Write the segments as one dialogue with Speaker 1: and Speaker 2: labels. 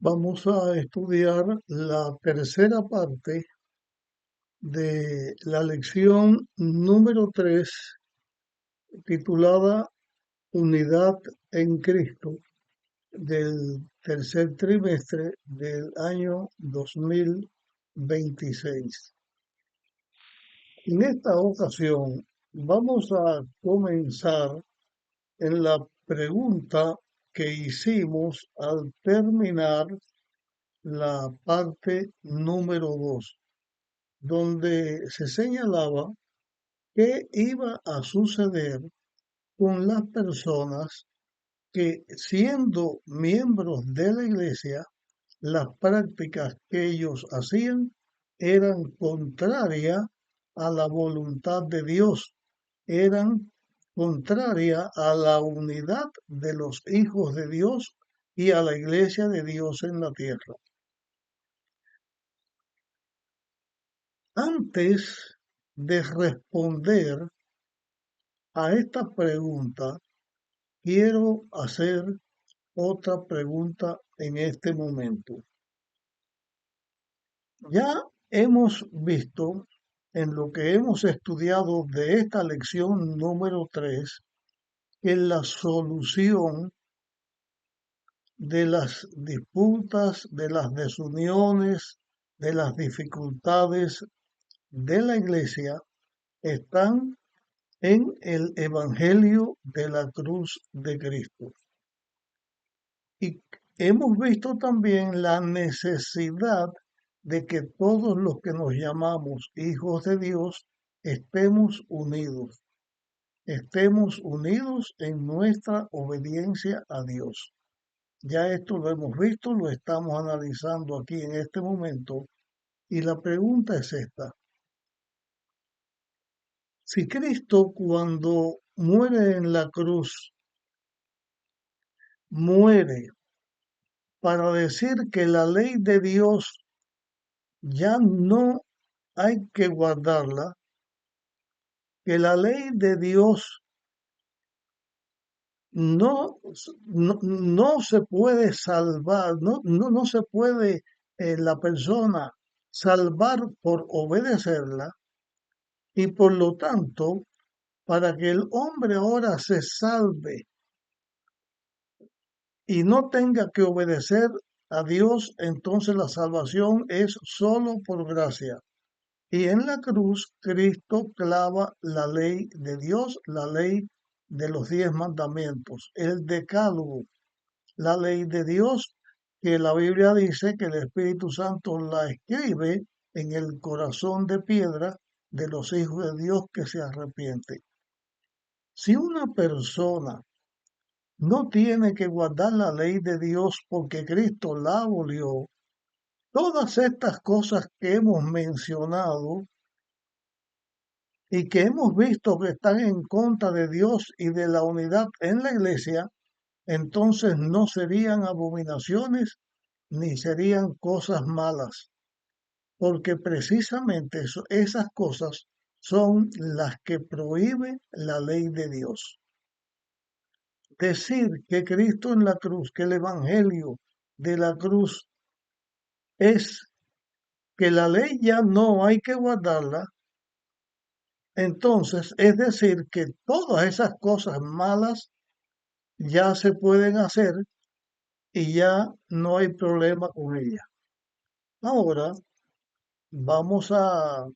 Speaker 1: Vamos a estudiar la tercera parte de la lección número 3, titulada Unidad en Cristo, del tercer trimestre del año 2026. En esta ocasión vamos a comenzar en la pregunta que hicimos al terminar la parte número 2, donde se señalaba qué iba a suceder con las personas que, siendo miembros de la iglesia, las prácticas que ellos hacían eran contrarias a la voluntad de Dios, eran contrarias a la unidad de los hijos de Dios y a la iglesia de Dios en la tierra. Antes de responder a esta pregunta, quiero hacer otra pregunta en este momento. Ya hemos visto en lo que hemos estudiado de esta lección número 3 que la solución de las disputas, de las desuniones, de las dificultades de la iglesia están en el Evangelio de la cruz de Cristo. Y hemos visto también la necesidad de que todos los que nos llamamos hijos de Dios estemos unidos en nuestra obediencia a Dios. Ya esto lo hemos visto, lo estamos analizando aquí en este momento, y la pregunta es esta. Si Cristo, cuando muere en la cruz, muere para decir que la ley de Dios ya no hay que guardarla, que la ley de Dios no se puede salvar, no se puede la persona salvar por obedecerla, y por lo tanto, para que el hombre ahora se salve y no tenga que obedecer a Dios, entonces la salvación es solo por gracia. Y en la cruz, Cristo clava la ley de Dios, la ley de los 10 mandamientos, el decálogo, la ley de Dios, que la Biblia dice que el Espíritu Santo la escribe en el corazón de piedra de los hijos de Dios que se arrepienten. Si una persona no tiene que guardar la ley de Dios porque Cristo la abolió, todas estas cosas que hemos mencionado y que hemos visto que están en contra de Dios y de la unidad en la iglesia, entonces no serían abominaciones ni serían cosas malas, porque precisamente esas cosas son las que prohíbe la ley de Dios. Decir que Cristo en la cruz, que el Evangelio de la cruz es que la ley ya no hay que guardarla, entonces es decir que todas esas cosas malas ya se pueden hacer y ya no hay problema con ellas. Ahora vamos a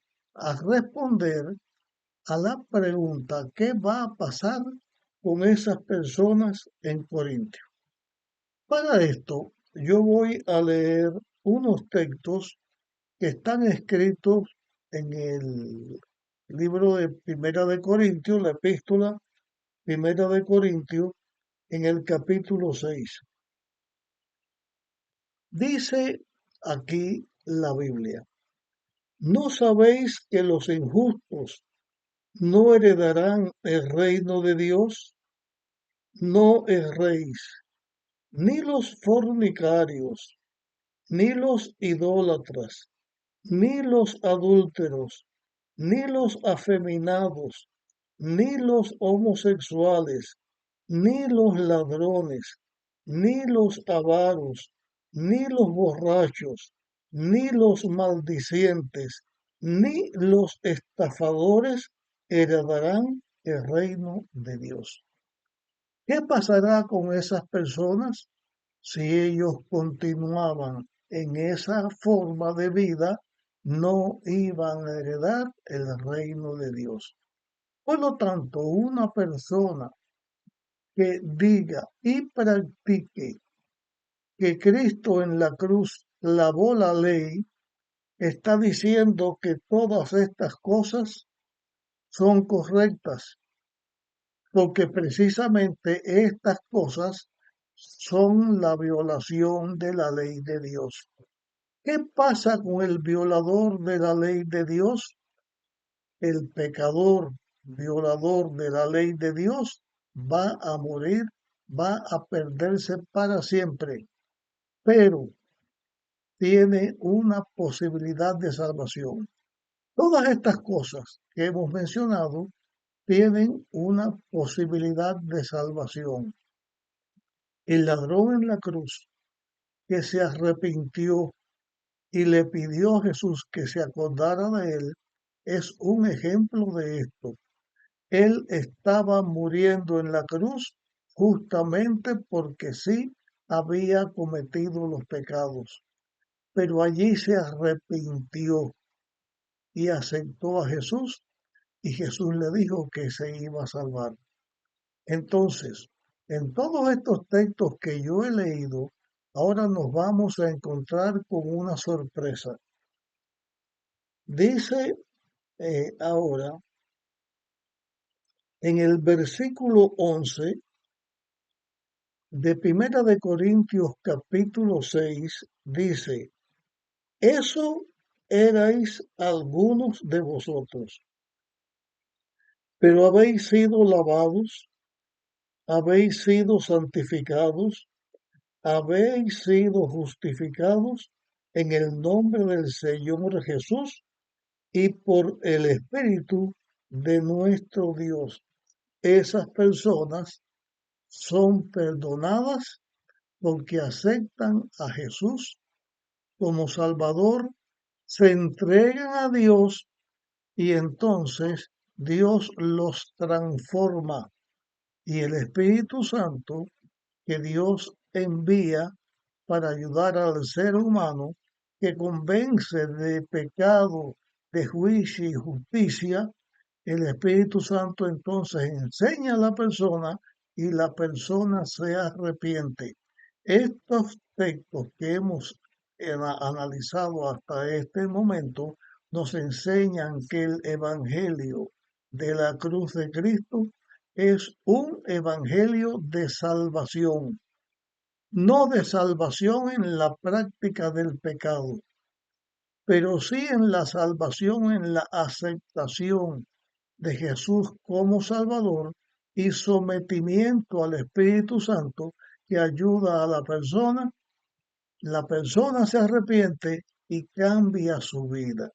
Speaker 1: responder a la pregunta, ¿qué va a pasar con esas personas en Corintio? Para esto, yo voy a leer unos textos que están escritos en el libro de Primera de Corintios, la epístola Primera de Corintios, en el capítulo 6. Dice aquí la Biblia, ¿no sabéis que los injustos no heredarán el reino de Dios? No erréis, ni los fornicarios, ni los idólatras, ni los adúlteros, ni los afeminados, ni los homosexuales, ni los ladrones, ni los avaros, ni los borrachos, ni los maldicientes, ni los estafadores heredarán el reino de Dios. ¿Qué pasará con esas personas si ellos continuaban en esa forma de vida? No iban a heredar el reino de Dios. Por lo tanto, una persona que diga y practique que Cristo en la cruz lavó la ley, está diciendo que todas estas cosas son correctas, porque precisamente estas cosas son la violación de la ley de Dios. ¿Qué pasa con el violador de la ley de Dios? El pecador violador de la ley de Dios va a morir, va a perderse para siempre, pero tiene una posibilidad de salvación. Todas estas cosas que hemos mencionado tienen una posibilidad de salvación. El ladrón en la cruz que se arrepintió y le pidió a Jesús que se acordara de él es un ejemplo de esto. Él estaba muriendo en la cruz justamente porque sí había cometido los pecados, pero allí se arrepintió y aceptó a Jesús y Jesús le dijo que se iba a salvar. Entonces, en todos estos textos que yo he leído, ahora nos vamos a encontrar con una sorpresa. Dice ahora en el versículo 11 de Primera de Corintios capítulo 6, dice, eso erais algunos de vosotros, pero habéis sido lavados, habéis sido santificados, habéis sido justificados en el nombre del Señor Jesús y por el Espíritu de nuestro Dios. Esas personas son perdonadas porque aceptan a Jesús como Salvador, se entregan a Dios y entonces Dios los transforma y el Espíritu Santo que Dios envía para ayudar al ser humano que convence de pecado, de juicio y justicia, el Espíritu Santo entonces enseña a la persona y la persona se arrepiente. Estos textos que hemos analizado hasta este momento nos enseñan que el Evangelio de la cruz de Cristo es un evangelio de salvación, no de salvación en la práctica del pecado, pero sí en la salvación, en la aceptación de Jesús como Salvador y sometimiento al Espíritu Santo que ayuda a la persona se arrepiente y cambia su vida.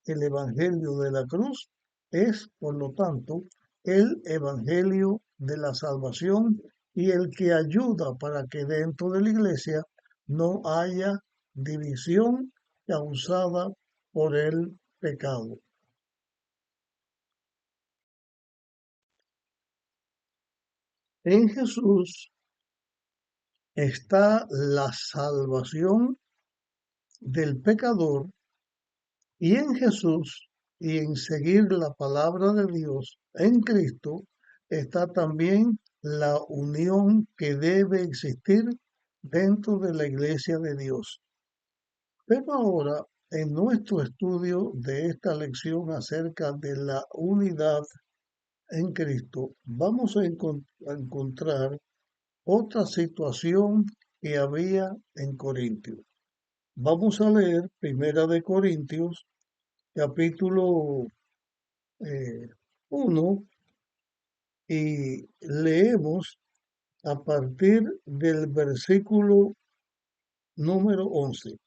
Speaker 1: El Evangelio de la cruz es, por lo tanto, el Evangelio de la salvación y el que ayuda para que dentro de la iglesia no haya división causada por el pecado. En Jesús está la salvación del pecador y en Jesús y en seguir la palabra de Dios en Cristo está también la unión que debe existir dentro de la iglesia de Dios. Pero ahora, en nuestro estudio de esta lección acerca de la unidad en Cristo, vamos a encontrar otra situación que había en Corintios. Vamos a leer Primera de Corintios, capítulo 1, y leemos a partir del versículo número 11.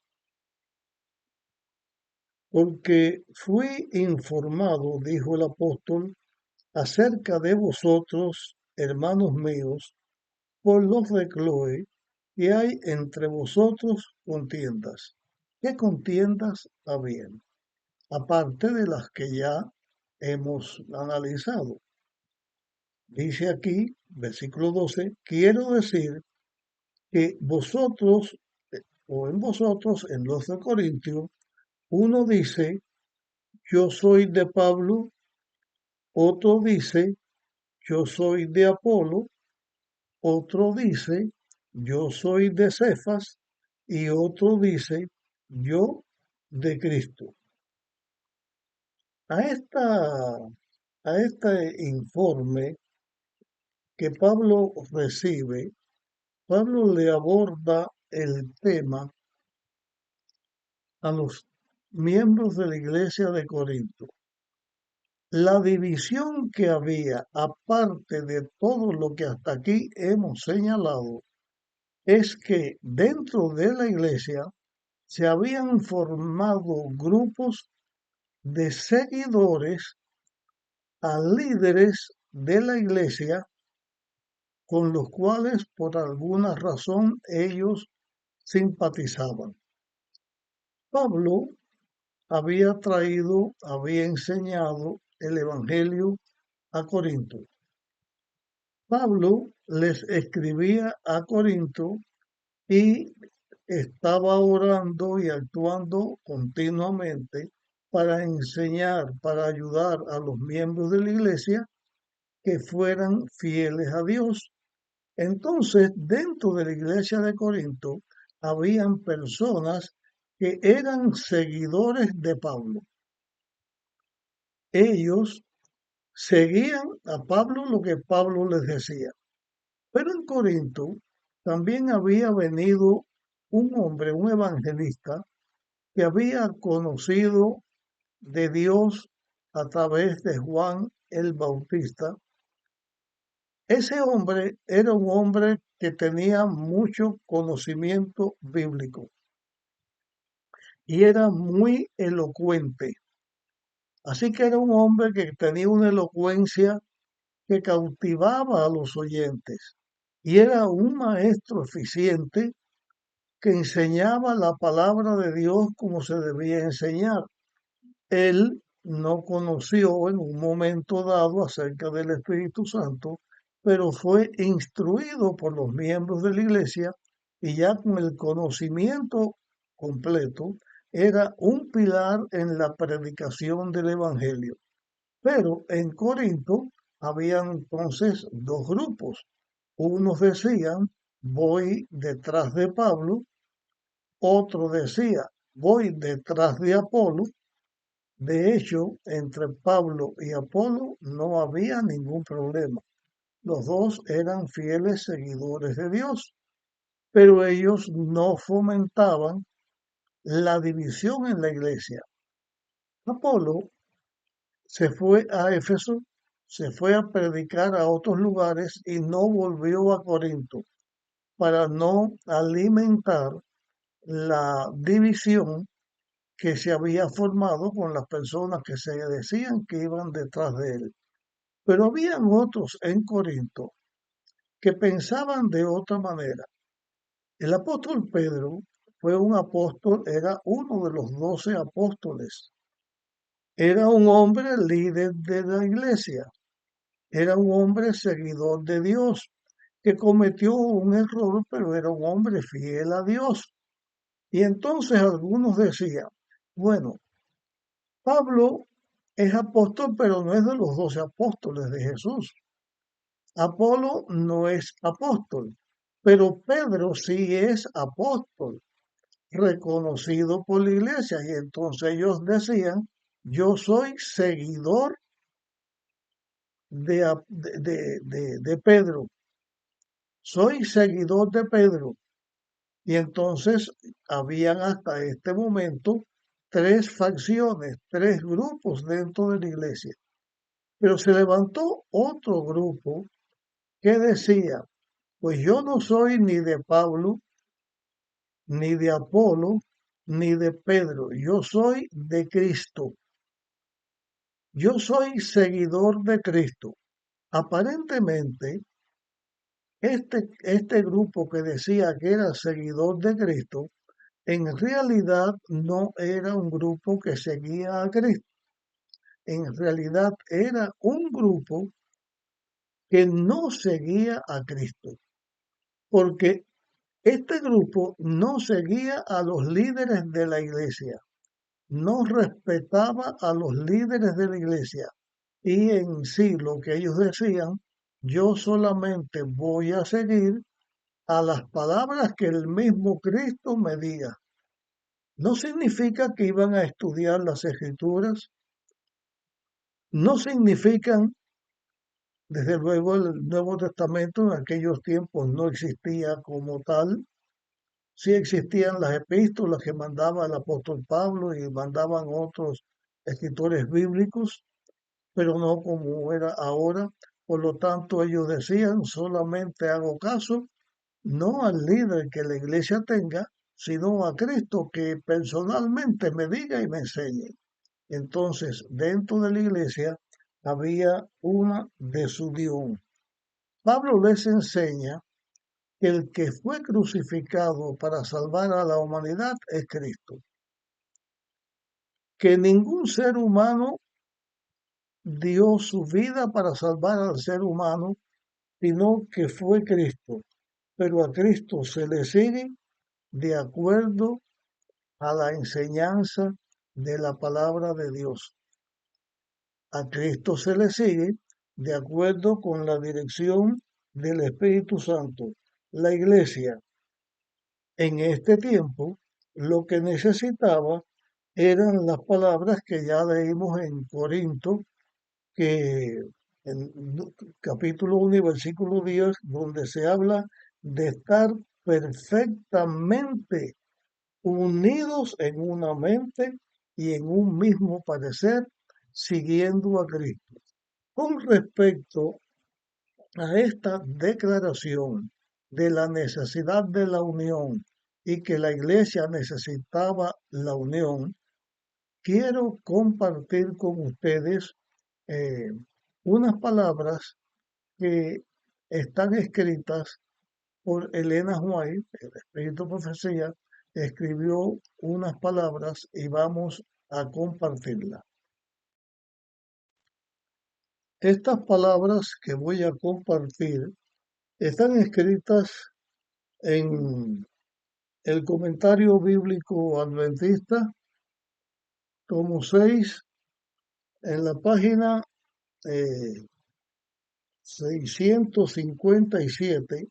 Speaker 1: Porque fui informado, dijo el apóstol, acerca de vosotros, hermanos míos, por los de Chloe, que hay entre vosotros contiendas. ¿Qué contiendas habían? Aparte de las que ya hemos analizado. Dice aquí, versículo 12, quiero decir que vosotros, o en vosotros, en los de Corintios, uno dice, yo soy de Pablo, otro dice, yo soy de Apolo, otro dice, yo soy de Cefas, y otro dice, yo de Cristo. A, esta, a este informe que Pablo recibe, Pablo le aborda el tema a los miembros de la iglesia de Corinto. La división que había, aparte de todo lo que hasta aquí hemos señalado, es que dentro de la iglesia se habían formado grupos de seguidores a líderes de la iglesia con los cuales por alguna razón ellos simpatizaban. Pablo había enseñado el Evangelio a Corinto. Pablo les escribía a Corinto y estaba orando y actuando continuamente para enseñar, para ayudar a los miembros de la iglesia que fueran fieles a Dios. Entonces, dentro de la iglesia de Corinto, habían personas que eran seguidores de Pablo. Ellos seguían a Pablo lo que Pablo les decía. Pero en Corinto también había venido un hombre, un evangelista, que había conocido de Dios a través de Juan el Bautista. Ese hombre era un hombre que tenía mucho conocimiento bíblico y era muy elocuente. Así que era un hombre que tenía una elocuencia que cautivaba a los oyentes y era un maestro eficiente que enseñaba la palabra de Dios como se debía enseñar. Él no conoció en un momento dado acerca del Espíritu Santo, pero fue instruido por los miembros de la iglesia y ya con el conocimiento completo era un pilar en la predicación del Evangelio. Pero en Corinto habían entonces dos grupos. Unos decían, voy detrás de Pablo, otro decía, voy detrás de Apolo. De hecho, entre Pablo y Apolo no había ningún problema. Los dos eran fieles seguidores de Dios, pero ellos no fomentaban la división en la iglesia. Apolo se fue a Éfeso, se fue a predicar a otros lugares y no volvió a Corinto para no alimentar la división que se había formado con las personas que se decían que iban detrás de él. Pero habían otros en Corinto que pensaban de otra manera. El apóstol Pedro fue un apóstol, era uno de los 12 apóstoles. Era un hombre líder de la iglesia. Era un hombre seguidor de Dios, que cometió un error, pero era un hombre fiel a Dios. Y entonces algunos decían, bueno, Pablo es apóstol, pero no es de los 12 apóstoles de Jesús. Apolo no es apóstol, pero Pedro sí es apóstol, reconocido por la iglesia. Y entonces ellos decían, yo soy seguidor de Pedro, soy seguidor de Pedro. Y entonces habían hasta este momento tres facciones, tres grupos dentro de la iglesia. Pero se levantó otro grupo que decía, pues yo no soy ni de Pablo, ni de Apolo, ni de Pedro, yo soy de Cristo. Yo soy seguidor de Cristo. Aparentemente, este grupo que decía que era seguidor de Cristo, en realidad no era un grupo que seguía a Cristo. En realidad era un grupo que no seguía a Cristo, porque este grupo no seguía a los líderes de la iglesia, no respetaba a los líderes de la iglesia y en sí lo que ellos decían, yo solamente voy a seguir a las palabras que el mismo Cristo me diga. No significa que iban a estudiar las escrituras, no significan, desde luego, el Nuevo Testamento en aquellos tiempos no existía como tal. Sí existían las epístolas que mandaba el apóstol Pablo y mandaban otros escritores bíblicos, pero no como era ahora. Por lo tanto, ellos decían, solamente hago caso, no al líder que la iglesia tenga, sino a Cristo que personalmente me diga y me enseñe. Entonces, dentro de la iglesia había una desunión. Pablo les enseña que el que fue crucificado para salvar a la humanidad es Cristo. Que ningún ser humano dio su vida para salvar al ser humano, sino que fue Cristo. Pero a Cristo se le sigue de acuerdo a la enseñanza de la palabra de Dios. A Cristo se le sigue de acuerdo con la dirección del Espíritu Santo. La iglesia en este tiempo lo que necesitaba eran las palabras que ya leímos en Corinto, que en capítulo 1 y versículo 10, donde se habla de estar perfectamente unidos en una mente y en un mismo parecer, siguiendo a Cristo. Con respecto a esta declaración de la necesidad de la unión y que la iglesia necesitaba la unión, quiero compartir con ustedes eh, unas palabras que están escritas por Elena White, el Espíritu Profecía, escribió unas palabras y vamos a compartirlas. Estas palabras que voy a compartir están escritas en el comentario bíblico adventista, tomo 6, en la página 657,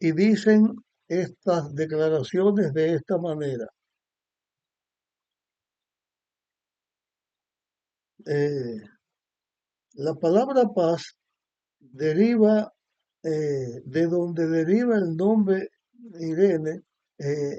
Speaker 1: y dicen estas declaraciones de esta manera. La palabra paz deriva de donde deriva el nombre Irene.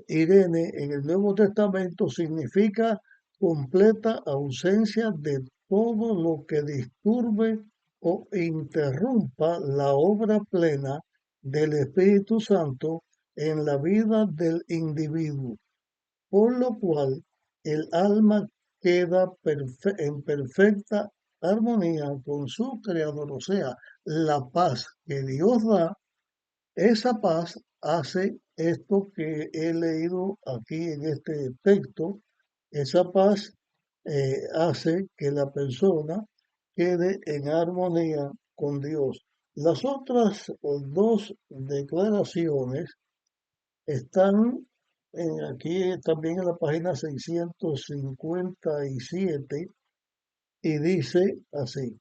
Speaker 1: Irene en el Nuevo Testamento significa completa ausencia de todo lo que disturbe o interrumpa la obra plena del Espíritu Santo en la vida del individuo, por lo cual el alma queda en perfecta armonía con su Creador. O sea, la paz que Dios da, esa paz hace esto que he leído aquí en este texto. Esa paz hace que la persona quede en armonía con Dios. Las otras dos declaraciones están aquí también en la página 657 y dice así: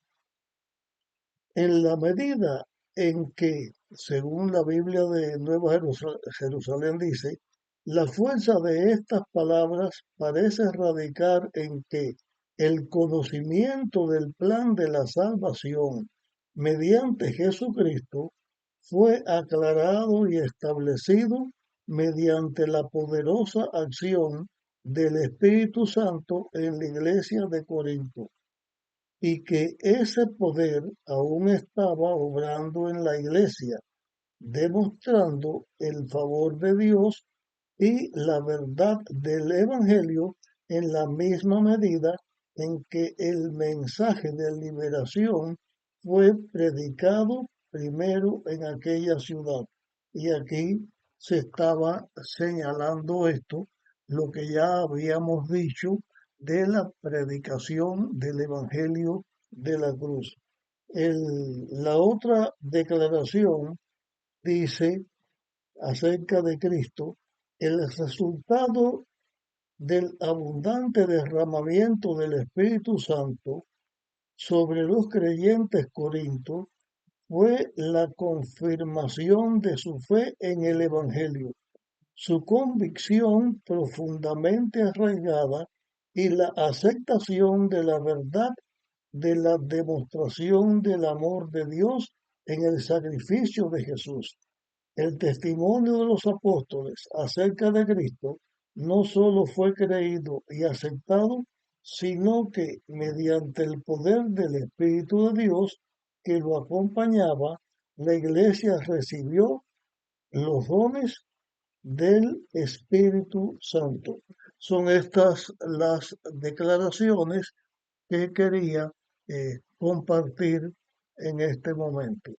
Speaker 1: en la medida en que, según la Biblia de Nueva Jerusalén dice, la fuerza de estas palabras parece radicar en que el conocimiento del plan de la salvación mediante Jesucristo fue aclarado y establecido mediante la poderosa acción del Espíritu Santo en la iglesia de Corinto, y que ese poder aún estaba obrando en la iglesia, demostrando el favor de Dios y la verdad del Evangelio en la misma medida en que el mensaje de liberación fue predicado primero en aquella ciudad. Y aquí se estaba señalando esto, lo que ya habíamos dicho de la predicación del Evangelio de la cruz. La otra declaración dice acerca de Cristo, el resultado del abundante derramamiento del Espíritu Santo sobre los creyentes corintios fue la confirmación de su fe en el Evangelio, su convicción profundamente arraigada y la aceptación de la verdad de la demostración del amor de Dios en el sacrificio de Jesús. El testimonio de los apóstoles acerca de Cristo no solo fue creído y aceptado, sino que mediante el poder del Espíritu de Dios que lo acompañaba, la iglesia recibió los dones del Espíritu Santo. Son estas las declaraciones que quería compartir en este momento.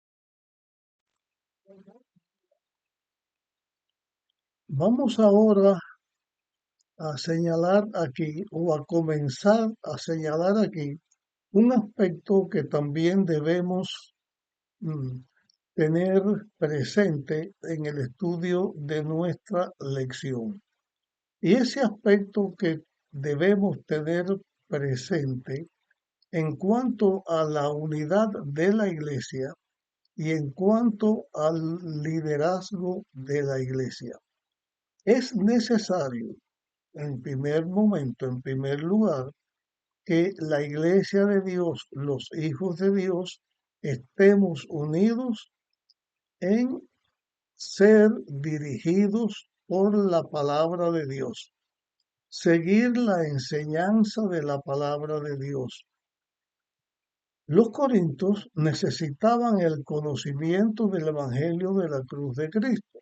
Speaker 1: Vamos ahora a señalar aquí o a comenzar a señalar aquí un aspecto que también debemos mm, tener presente en el estudio de nuestra lección. Y ese aspecto que debemos tener presente en cuanto a la unidad de la iglesia y en cuanto al liderazgo de la iglesia. Es necesario, en primer momento, en primer lugar, que la iglesia de Dios, los hijos de Dios, estemos unidos en ser dirigidos por la palabra de Dios, seguir la enseñanza de la palabra de Dios. Los corintios necesitaban el conocimiento del Evangelio de la cruz de Cristo,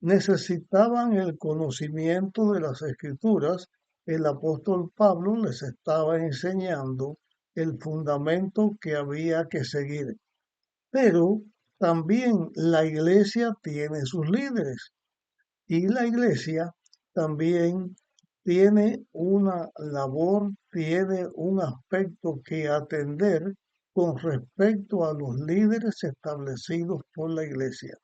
Speaker 1: necesitaban el conocimiento de las Escrituras. El apóstol Pablo les estaba enseñando el fundamento que había que seguir. Pero también la iglesia tiene sus líderes y la iglesia también tiene una labor, tiene un aspecto que atender con respecto a los líderes establecidos por la iglesia.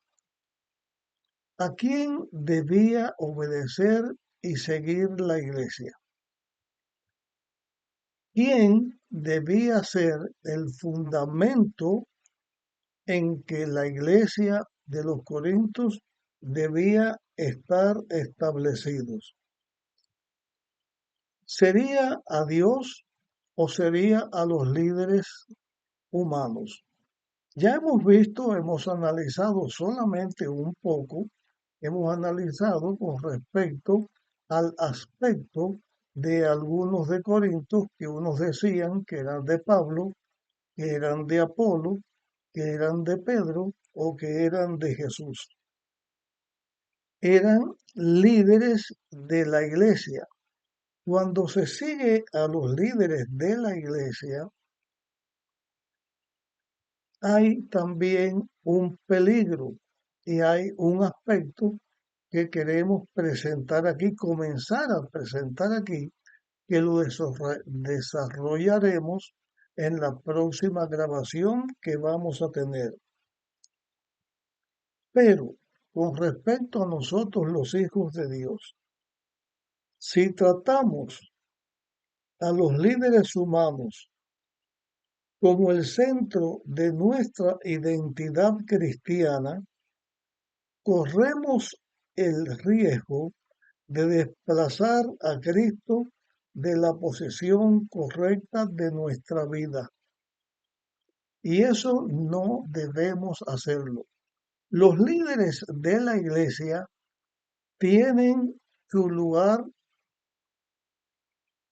Speaker 1: ¿A quién debía obedecer y seguir la iglesia? ¿Quién debía ser el fundamento en que la iglesia de los Corintios debía estar establecidos? ¿Sería a Dios o sería a los líderes humanos? Ya hemos visto, hemos analizado solamente un poco, hemos analizado con respecto al aspecto de algunos de Corintios que unos decían que eran de Pablo, que eran de Apolo, que eran de Pedro o que eran de Jesús. Eran líderes de la iglesia. Cuando se sigue a los líderes de la iglesia, hay también un peligro y hay un aspecto que queremos presentar aquí, comenzar a presentar aquí, que lo desarrollaremos en la próxima grabación que vamos a tener. Pero con respecto a nosotros los hijos de Dios, si tratamos a los líderes humanos como el centro de nuestra identidad cristiana, corremos el riesgo de desplazar a Cristo de la posesión correcta de nuestra vida. Y eso no debemos hacerlo. Los líderes de la iglesia tienen su lugar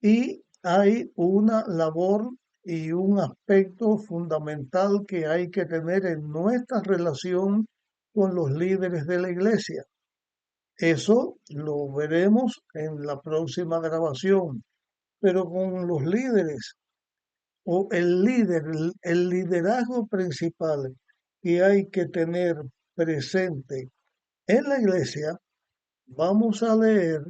Speaker 1: y hay una labor y un aspecto fundamental que hay que tener en nuestra relación con los líderes de la iglesia. Eso lo veremos en la próxima grabación, pero con los líderes o el líder, el liderazgo principal que hay que tener presente en la iglesia, vamos a leer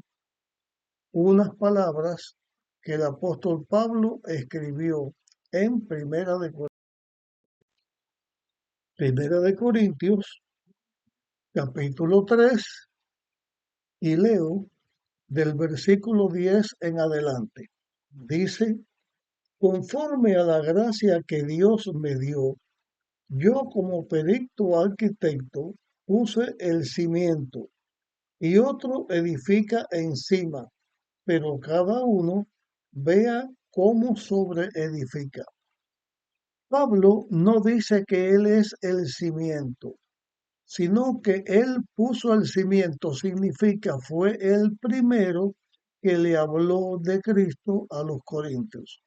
Speaker 1: unas palabras que el apóstol Pablo escribió en Primera de Corintios, capítulo 3, y leo del versículo 10 en adelante. Dice, conforme a la gracia que Dios me dio, yo como perito arquitecto puse el cimiento y otro edifica encima, pero cada uno vea cómo sobreedifica. Pablo no dice que él es el cimiento, sino que él puso el cimiento, significa fue el primero que le habló de Cristo a los corintios,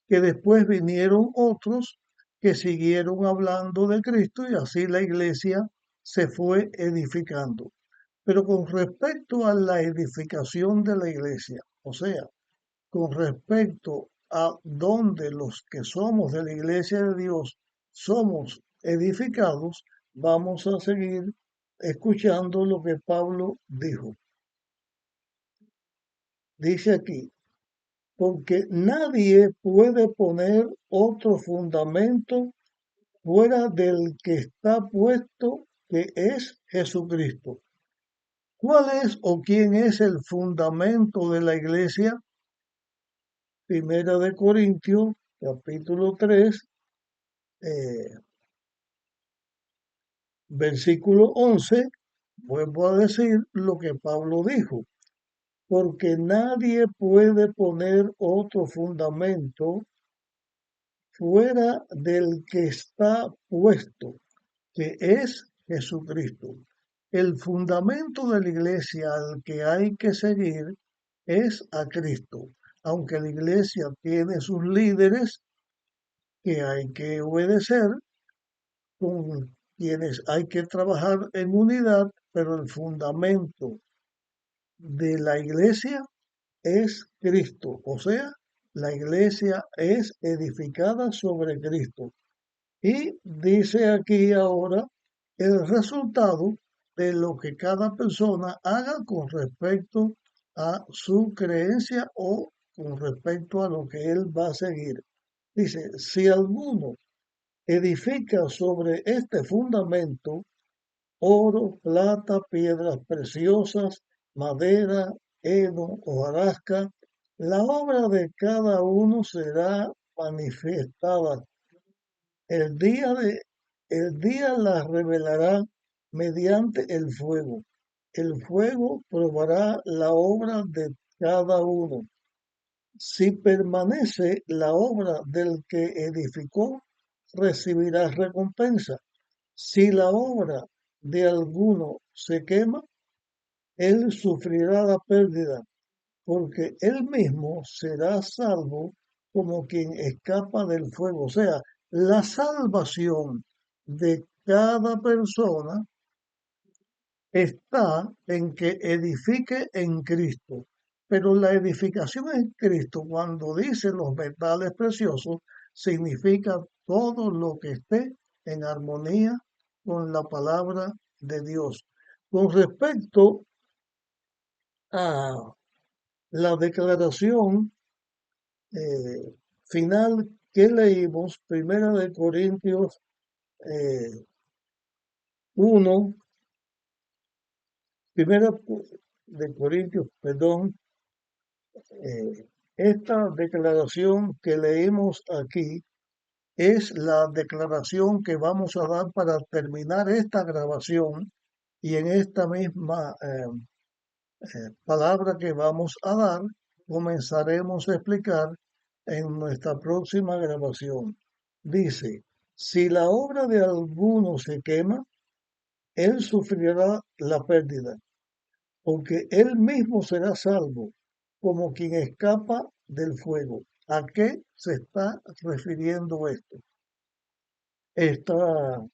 Speaker 1: que después vinieron otros que siguieron hablando de Cristo y así la iglesia se fue edificando. Pero con respecto a la edificación de la iglesia, o sea, con respecto a donde los que somos de la iglesia de Dios somos edificados, vamos a seguir escuchando lo que Pablo dijo. Dice aquí, porque nadie puede poner otro fundamento fuera del que está puesto, que es Jesucristo. ¿Cuál es o quién es el fundamento de la iglesia? Primera de Corintios, capítulo 3, eh, versículo 11, vuelvo a decir lo que Pablo dijo, porque nadie puede poner otro fundamento fuera del que está puesto, que es Jesucristo. El fundamento de la iglesia al que hay que seguir es a Cristo, aunque la iglesia tiene sus líderes que hay que obedecer, con quienes hay que trabajar en unidad, pero el fundamento de la iglesia es Cristo, o sea, la iglesia es edificada sobre Cristo. Y dice aquí ahora el resultado de lo que cada persona haga con respecto a su creencia o con respecto a lo que él va a seguir. Dice, si alguno edifica sobre este fundamento oro, plata, piedras preciosas, madera, heno, hojarasca, la obra de cada uno será manifestada. El día de, el día la revelará mediante el fuego. El fuego probará la obra de cada uno. Si permanece la obra del que edificó, recibirá recompensa. Si la obra de alguno se quema, él sufrirá la pérdida, porque él mismo será salvo como quien escapa del fuego. O sea, la salvación de cada persona está en que edifique en Cristo. Pero la edificación en Cristo, cuando dice los metales preciosos, significa todo lo que esté en armonía con la palabra de Dios. Con respecto a la declaración final que leímos, Primera de Corintios 1, Primera de Corintios, perdón, esta declaración que leímos aquí es la declaración que vamos a dar para terminar esta grabación y en esta misma palabra que vamos a dar comenzaremos a explicar en nuestra próxima grabación. Dice, si la obra de alguno se quema, él sufrirá la pérdida, porque él mismo será salvo, como quien escapa del fuego. ¿A qué se está refiriendo esto? Esta,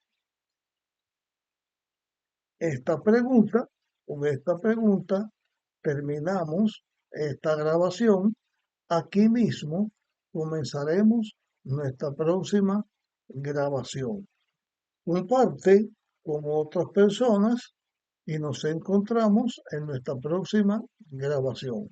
Speaker 1: con esta pregunta terminamos esta grabación. Aquí mismo comenzaremos nuestra próxima grabación. comparte con otras personas y nos encontramos en nuestra próxima grabación.